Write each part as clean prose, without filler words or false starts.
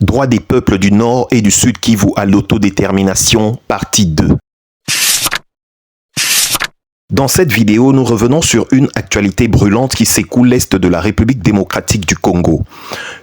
Droit des peuples du Nord et du Sud Kivu à l'autodétermination, partie 2. Dans cette vidéo, nous revenons sur une actualité brûlante qui secoue l'Est de la République démocratique du Congo.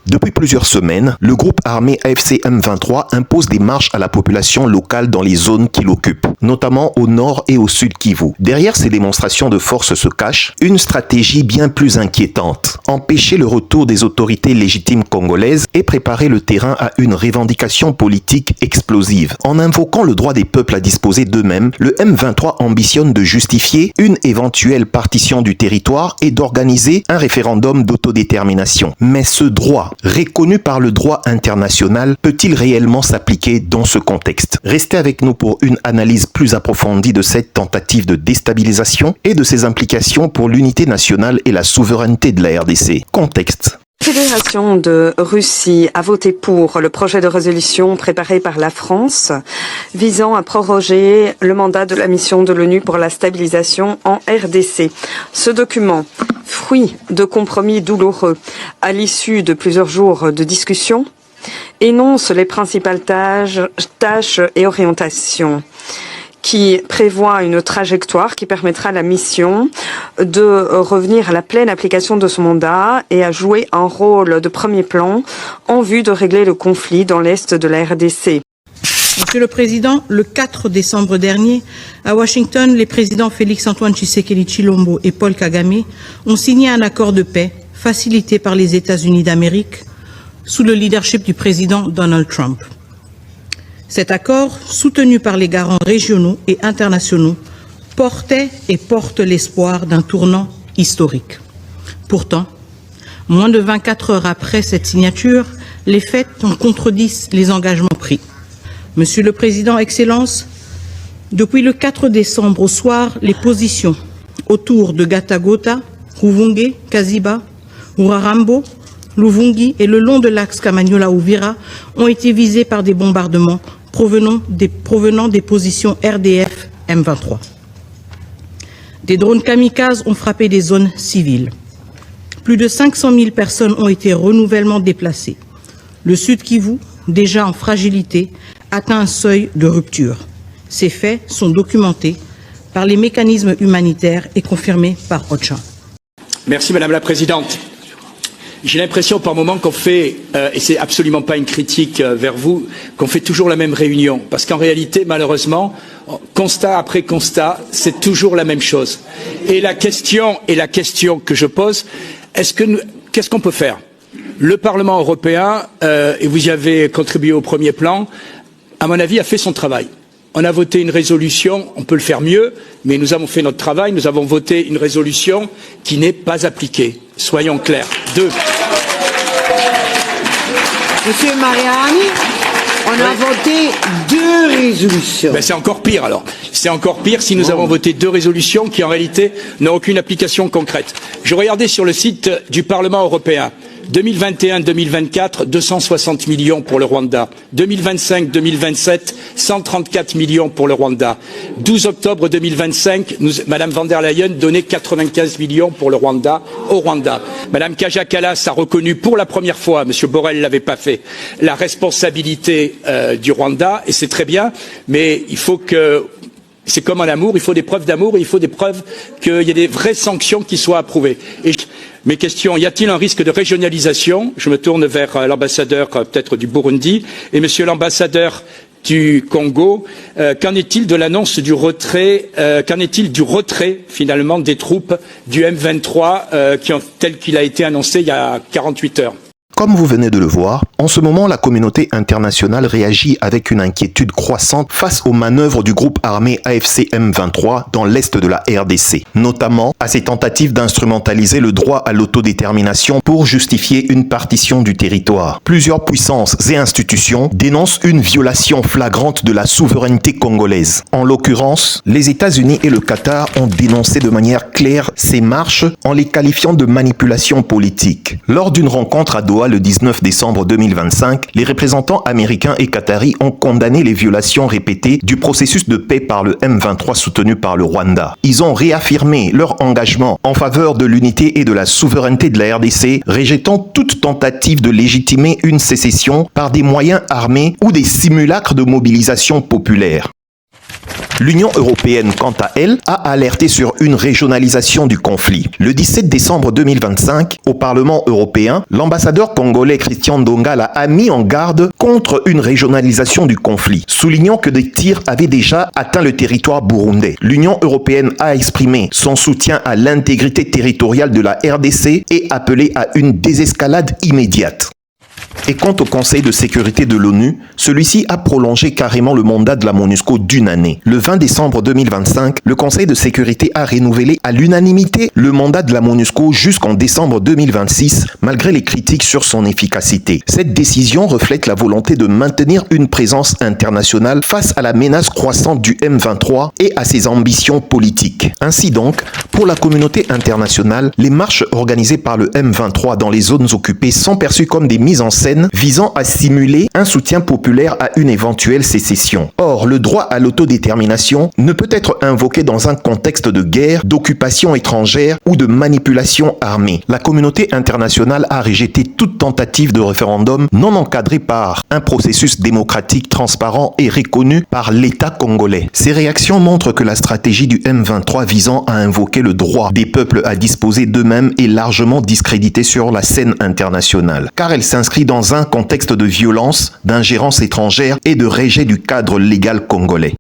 Depuis plusieurs semaines, le groupe armé AFC M23 impose des marches à la population locale dans les zones qu'il occupe, notamment au nord et au sud Kivu. Derrière ces démonstrations de force se cache une stratégie bien plus inquiétante. Empêcher le retour des autorités légitimes congolaises et préparer le terrain à une revendication politique explosive. En invoquant le droit des peuples à disposer d'eux-mêmes, le M23 ambitionne de justifier une éventuelle partition du territoire et d'organiser un référendum d'autodétermination. Mais ce droit, reconnu par le droit international, peut-il réellement s'appliquer dans ce contexte? Restez avec nous pour une analyse plus approfondie de cette tentative de déstabilisation et de ses implications pour l'unité nationale et la souveraineté de la RDC. Contexte. La Fédération de Russie a voté pour le projet de résolution préparé par la France visant à proroger le mandat de la mission de l'ONU pour la stabilisation en RDC. Ce document, fruit de compromis douloureux à l'issue de plusieurs jours de discussion, énonce les principales tâches et orientations qui prévoit une trajectoire qui permettra à la mission de revenir à la pleine application de son mandat et à jouer un rôle de premier plan en vue de régler le conflit dans l'est de la RDC. Monsieur le Président, le 4 décembre dernier, à Washington, les présidents Félix-Antoine Tshisekedi Tshilombo et Paul Kagame ont signé un accord de paix facilité par les États-Unis d'Amérique sous le leadership du président Donald Trump. Cet accord, soutenu par les garants régionaux et internationaux, portait et porte l'espoir d'un tournant historique. Pourtant, moins de 24 heures après cette signature, les faits en contredisent les engagements pris. Monsieur le Président, Excellences, depuis le 4 décembre au soir, les positions autour de Gatagota, Ruvunge, Kaziba, Urarambo, Luvungi et le long de l'axe Kamanyola-Ouvira ont été visés par des bombardements provenant des positions RDF M23. Des drones kamikazes ont frappé des zones civiles. Plus de 500 000 personnes ont été renouvellement déplacées. Le Sud Kivu, déjà en fragilité, atteint un seuil de rupture. Ces faits sont documentés par les mécanismes humanitaires et confirmés par OCHA. Merci Madame la Présidente. J'ai l'impression par moment qu'on fait, et c'est absolument pas une critique vers vous, qu'on fait toujours la même réunion. Parce qu'en réalité, malheureusement, constat après constat, c'est toujours la même chose. Et la question que je pose, qu'est-ce qu'on peut faire? Le Parlement européen, et vous y avez contribué au premier plan, à mon avis, a fait son travail. On a voté une résolution, on peut le faire mieux, mais nous avons fait notre travail, nous avons voté une résolution qui n'est pas appliquée. Soyons clairs. 2. Monsieur Mariani, on a voté 2 résolutions. Ben c'est encore pire alors. C'est encore pire si nous avons voté 2 résolutions qui en réalité n'ont aucune application concrète. Je regardais sur le site du Parlement européen. 2021-2024, 260 millions pour le Rwanda. 2025-2027, 134 millions pour le Rwanda. 12 octobre 2025, Madame van der Leyen donnait 95 millions pour le Rwanda, au Rwanda. Madame Kaja Kallas a reconnu pour la première fois, Monsieur Borrell l'avait pas fait, la responsabilité du Rwanda, et c'est très bien, mais il faut que... C'est comme en amour, il faut des preuves d'amour et il faut des preuves qu'il y ait des vraies sanctions qui soient approuvées. Et mes questions, y a-t-il un risque de régionalisation? Je me tourne vers l'ambassadeur peut-être du Burundi. Et monsieur l'ambassadeur du Congo, qu'en est-il de l'annonce du retrait, qu'en est-il du retrait finalement des troupes du M23 tel qu'il a été annoncé il y a 48 heures? Comme vous venez de le voir, en ce moment, la communauté internationale réagit avec une inquiétude croissante face aux manœuvres du groupe armé AFC M23 dans l'est de la RDC, notamment à ses tentatives d'instrumentaliser le droit à l'autodétermination pour justifier une partition du territoire. Plusieurs puissances et institutions dénoncent une violation flagrante de la souveraineté congolaise. En l'occurrence, les États-Unis et le Qatar ont dénoncé de manière claire ces marches en les qualifiant de manipulation politique. Lors d'une rencontre à Doha loi le 19 décembre 2025, les représentants américains et qataris ont condamné les violations répétées du processus de paix par le M23 soutenu par le Rwanda. Ils ont réaffirmé leur engagement en faveur de l'unité et de la souveraineté de la RDC, rejetant toute tentative de légitimer une sécession par des moyens armés ou des simulacres de mobilisation populaire. L'Union européenne, quant à elle, a alerté sur une régionalisation du conflit. Le 17 décembre 2025, au Parlement européen, l'ambassadeur congolais Christian Ndongala a mis en garde contre une régionalisation du conflit, soulignant que des tirs avaient déjà atteint le territoire burundais. L'Union européenne a exprimé son soutien à l'intégrité territoriale de la RDC et appelé à une désescalade immédiate. Et quant au Conseil de sécurité de l'ONU, celui-ci a prolongé carrément le mandat de la MONUSCO d'une année. Le 20 décembre 2025, le Conseil de sécurité a renouvelé à l'unanimité le mandat de la MONUSCO jusqu'en décembre 2026, malgré les critiques sur son efficacité. Cette décision reflète la volonté de maintenir une présence internationale face à la menace croissante du M23 et à ses ambitions politiques. Ainsi donc, pour la communauté internationale, les marches organisées par le M23 dans les zones occupées sont perçues comme des mises en scène visant à simuler un soutien populaire à une éventuelle sécession. Or, le droit à l'autodétermination ne peut être invoqué dans un contexte de guerre, d'occupation étrangère ou de manipulation armée. La communauté internationale a rejeté toute tentative de référendum non encadré par un processus démocratique transparent et reconnu par l'État congolais. Ces réactions montrent que la stratégie du M23 visant à invoquer le droit des peuples à disposer d'eux-mêmes est largement discréditée sur la scène internationale, car elle s'inscrit dans un contexte de violence, d'ingérence étrangère et de rejet du cadre légal congolais.